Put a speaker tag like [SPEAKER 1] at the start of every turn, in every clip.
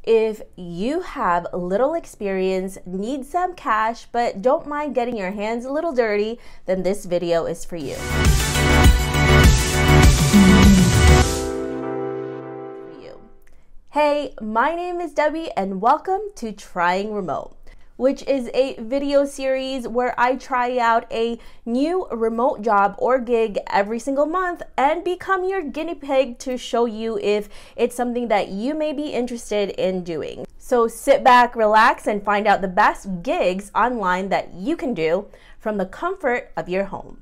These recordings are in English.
[SPEAKER 1] If you have little experience, need some cash, but don't mind getting your hands a little dirty, then this video is for you. Hey, my name is Debbie and welcome to Trying Remote, which is a video series where I try out a new remote job or gig every single month and become your guinea pig to show you if it's something that you may be interested in doing. So sit back, relax, and find out the best gigs online that you can do from the comfort of your home.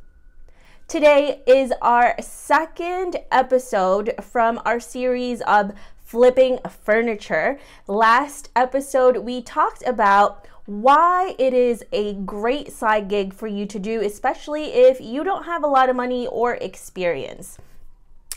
[SPEAKER 1] Today is our second episode from our series of flipping furniture. Last episode, we talked about why it is a great side gig for you to do, especially if you don't have a lot of money or experience.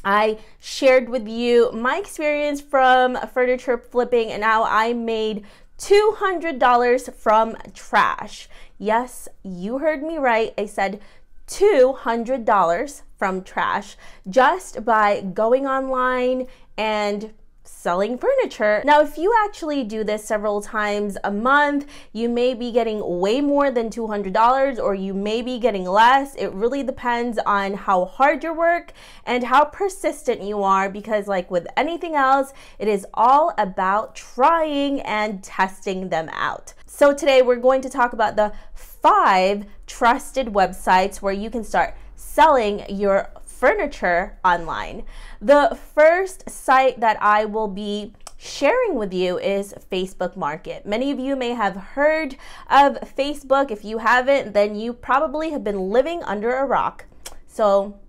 [SPEAKER 1] I shared with you my experience from furniture flipping and how I made $200 from trash. Yes, you heard me right. I said $200 from trash just by going online and selling furniture. Now, if you actually do this several times a month, you may be getting way more than $200 or you may be getting less. It really depends on how hard you work and how persistent you are, because like with anything else, it is all about trying and testing them out. So today we're going to talk about the 5 trusted websites where you can start selling your furniture online. The first site that I will be sharing with you is Facebook Market. Many of you may have heard of Facebook. If you haven't, then you probably have been living under a rock. So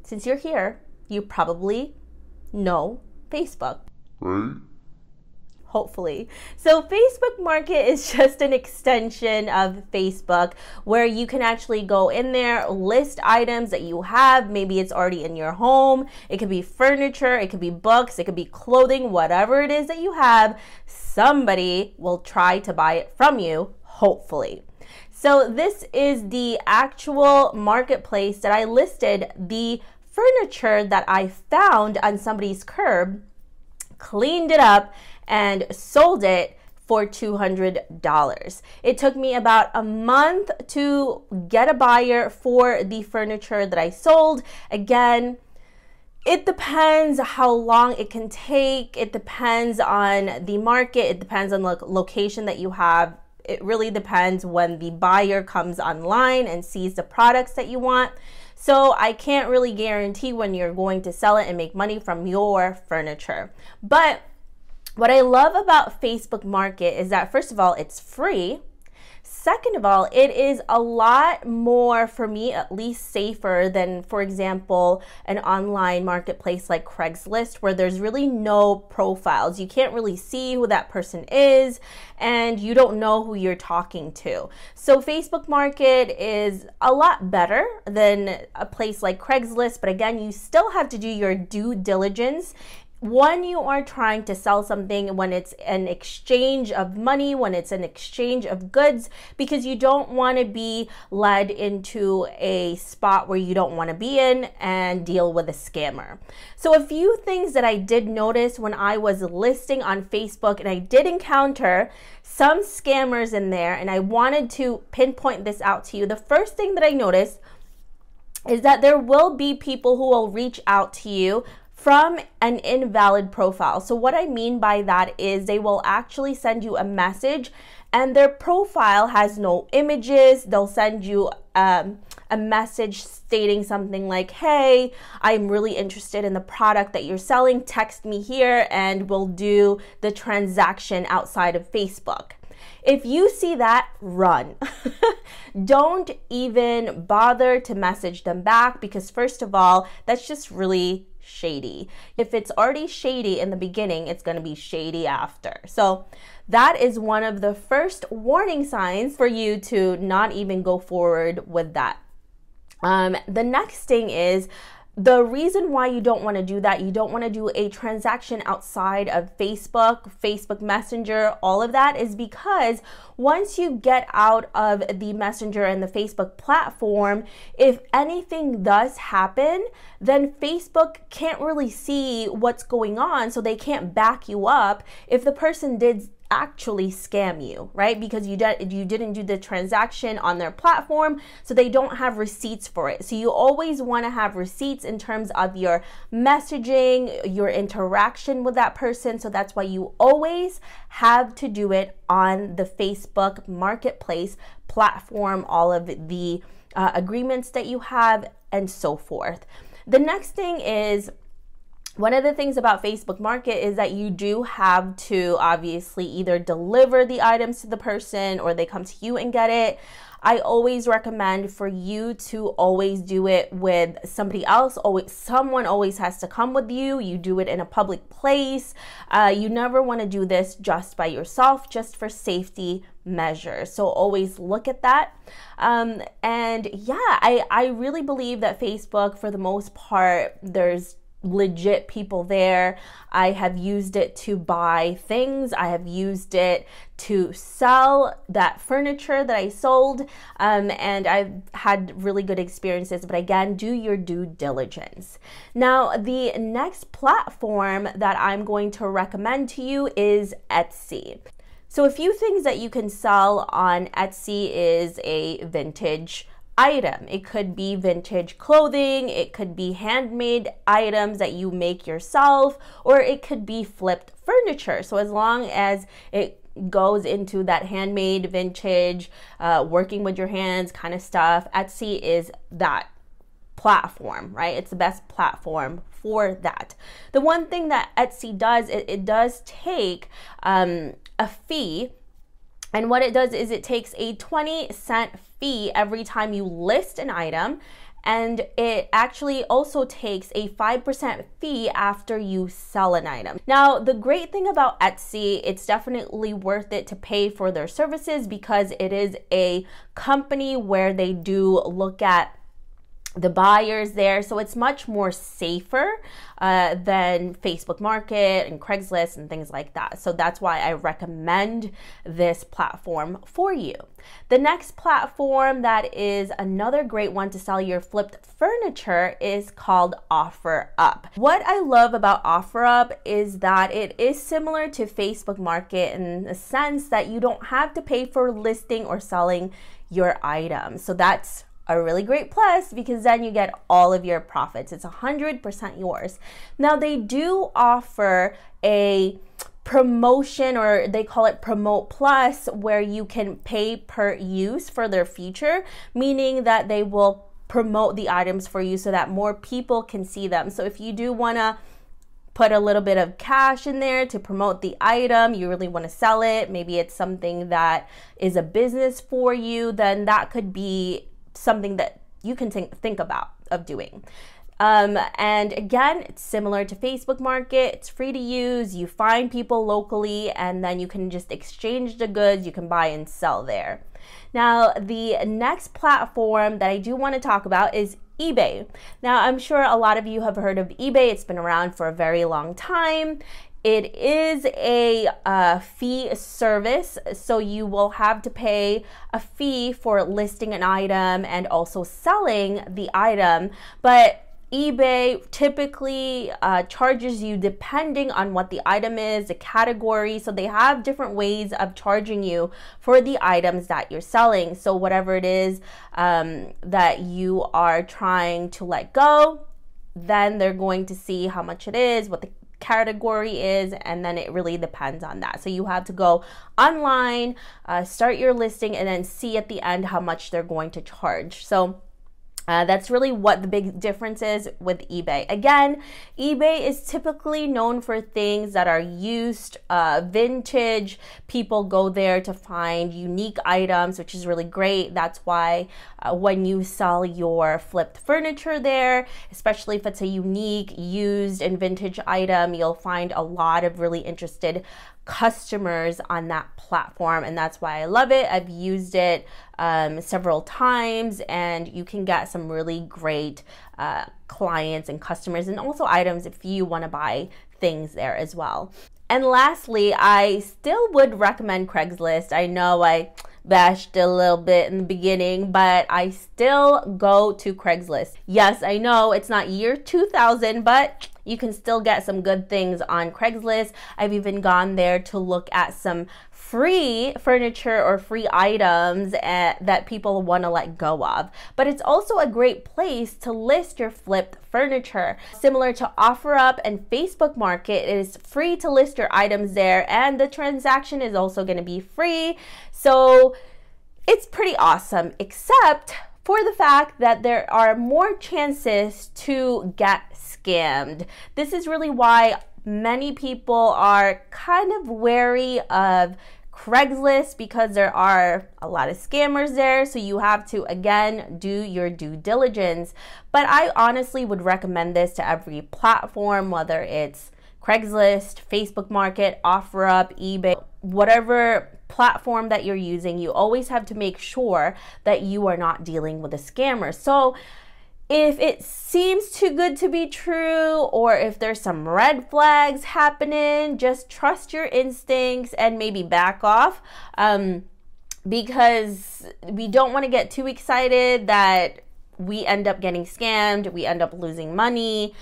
[SPEAKER 1] since you're here, you probably know Facebook. Right? Hopefully. So Facebook Market is just an extension of Facebook where you can actually go in there, list items that you have. Maybe it's already in your home. It could be furniture, it could be books, it could be clothing, whatever it is that you have, somebody will try to buy it from you, hopefully. So this is the actual marketplace that I listed the furniture that I found on somebody's curb, cleaned it up, and sold it for $200. It took me about a month to get a buyer for the furniture that I sold. Again, it depends how long it can take. It depends on the market. It depends on the location that you have. It really depends when the buyer comes online and sees the products that you want. So I can't really guarantee when you're going to sell it and make money from your furniture. But what I love about Facebook Market is that, first of all, it's free. Second of all, it is a lot more, for me at least, safer than, for example, an online marketplace like Craigslist, where there's really no profiles. You can't really see who that person is, and you don't know who you're talking to. So Facebook Market is a lot better than a place like Craigslist, but again, you still have to do your due diligence when you are trying to sell something, when it's an exchange of money, when it's an exchange of goods, because you don't want to be led into a spot where you don't want to be in and deal with a scammer. So a few things that I did notice when I was listing on Facebook, and I did encounter some scammers in there, and I wanted to pinpoint this out to you. The first thing that I noticed is that there will be people who will reach out to you from an invalid profile. So what I mean by that is they will actually send you a message and their profile has no images. They'll send you a message stating something like, hey, I'm really interested in the product that you're selling. Text me here and we'll do the transaction outside of Facebook. If you see that, run. Don't even bother to message them back, because first of all, that's just really shady. If it's already shady in the beginning, it's going to be shady after. So that is one of the first warning signs for you to not even go forward with that. The next thing is The reason why you don't want to do that, you don't want to do a transaction outside of Facebook Messenger, all of that, is because once you get out of the Messenger and the Facebook platform, if anything does happen, then Facebook can't really see what's going on, so they can't back you up if the person did actually scam you, right? Because you didn't do the transaction on their platform, so they don't have receipts for it. So you always want to have receipts in terms of your messaging, your interaction with that person. So that's why you always have to do it on the Facebook Marketplace platform, all of the agreements that you have and so forth. The next thing is, one of the things about Facebook Market is that you do have to obviously either deliver the items to the person or they come to you and get it. I always recommend for you to always do it with somebody else. Someone always has to come with you. You do it in a public place. You never want to do this just by yourself, just for safety measures. So always look at that. And yeah, I really believe that Facebook, for the most part, there's legit people there. I have used it to buy things. I have used it to sell that furniture that I sold, and I've had really good experiences. But again, do your due diligence. Now, the next platform that I'm going to recommend to you is Etsy. So a few things that you can sell on Etsy is a vintage item. It could be vintage clothing, it could be handmade items that you make yourself, or it could be flipped furniture. So as long as it goes into that handmade, vintage, working with your hands kind of stuff, Etsy is that platform, right? It's the best platform for that. The one thing that Etsy does, it does take a fee. And what it does is it takes a 20-cent fee every time you list an item, and it actually also takes a 5% fee after you sell an item. Now, the great thing about Etsy, it's definitely worth it to pay for their services because it is a company where they do look at the buyers there, so it's much more safer than Facebook Market and Craigslist and things like that. So that's why I recommend this platform for you. The next platform that is another great one to sell your flipped furniture is called OfferUp. What I love about OfferUp is that it is similar to Facebook Market in the sense that you don't have to pay for listing or selling your items. So that's a really great plus because then you get all of your profits. It's 100% yours. Now, they do offer a promotion, or they call it Promote Plus, where you can pay per use for their feature, meaning that they will promote the items for you so that more people can see them. So if you do want to put a little bit of cash in there to promote the item, you really want to sell it, maybe it's something that is a business for you, then that could be something that you can think about of doing. And again, it's similar to Facebook Market. It's free to use. You find people locally and then you can just exchange the goods. You can buy and sell there. Now, the next platform that I do want to talk about is eBay. Now, I'm sure a lot of you have heard of eBay. It's been around for a very long time. It is a fee service, so you will have to pay a fee for listing an item and also selling the item. But eBay typically charges you depending on what the item is, the category. So they have different ways of charging you for the items that you're selling. So whatever it is that you are trying to let go, then they're going to see how much it is, what the category is, and then it really depends on that. So you have to go online, start your listing, and then see at the end how much they're going to charge. So that's really what the big difference is with eBay. Again, eBay is typically known for things that are used, vintage. People go there to find unique items, which is really great. That's why when you sell your flipped furniture there, especially if it's a unique, used, and vintage item, you'll find a lot of really interested customers on that platform, and that's why I love it. I've used it several times, and you can get some really great clients and customers, and also items if you want to buy things there as well. And lastly, I still would recommend Craigslist. I know I bashed a little bit in the beginning, but I still go to Craigslist. Yes, I know it's not year 2000, but you can still get some good things on Craigslist. I've even gone there to look at some free furniture or free items that people want to let go of. But it's also a great place to list your flipped furniture. Similar to OfferUp and Facebook Market, it is free to list your items there, and the transaction is also going to be free. So it's pretty awesome, except for the fact that there are more chances to get scammed. This is really why many people are kind of wary of Craigslist, because there are a lot of scammers there. So you have to, again, do your due diligence. But I honestly would recommend this to every platform, whether it's Craigslist, Facebook Market, OfferUp, eBay, whatever platform that you're using. You always have to make sure that you are not dealing with a scammer. So if it seems too good to be true, or if there's some red flags happening, just trust your instincts and maybe back off, because we don't want to get too excited that we end up getting scammed, we end up losing money,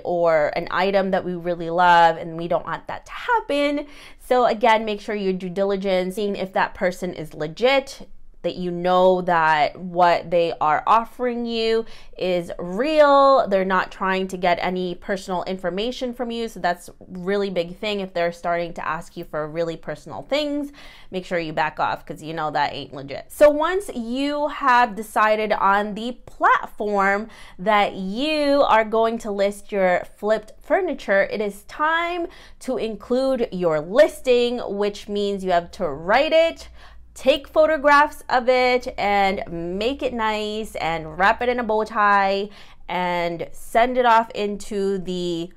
[SPEAKER 1] or an item that we really love, and we don't want that to happen. So again, make sure you do diligence, seeing if that person is legit, that you know that what they are offering you is real. They're not trying to get any personal information from you. So that's a really big thing. If they're starting to ask you for really personal things, make sure you back off, because you know that ain't legit. So once you have decided on the platform that you are going to list your flipped furniture, it is time to include your listing, which means you have to write it, take photographs of it, and make it nice and wrap it in a bow tie and send it off into the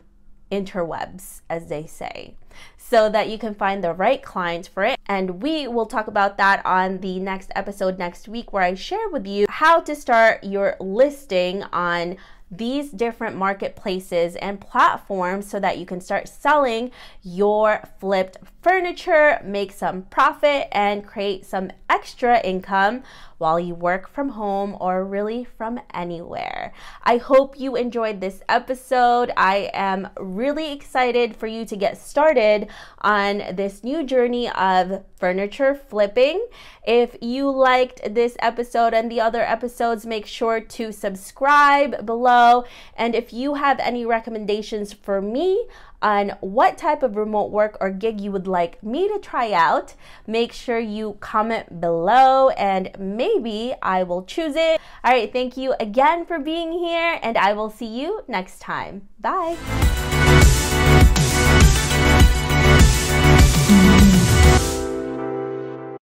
[SPEAKER 1] interwebs, as they say, so that you can find the right clients for it. And we will talk about that on the next episode next week, where I share with you how to start your listing on these different marketplaces and platforms so that you can start selling your flipped furniture, make some profit, and create some extra income while you work from home or really from anywhere. I hope you enjoyed this episode. I am really excited for you to get started on this new journey of furniture flipping. If you liked this episode and the other episodes, make sure to subscribe below. And if you have any recommendations for me on what type of remote work or gig you would like me to try out, make sure you comment below and maybe I will choose it. All right, thank you again for being here, and I will see you next time. Bye.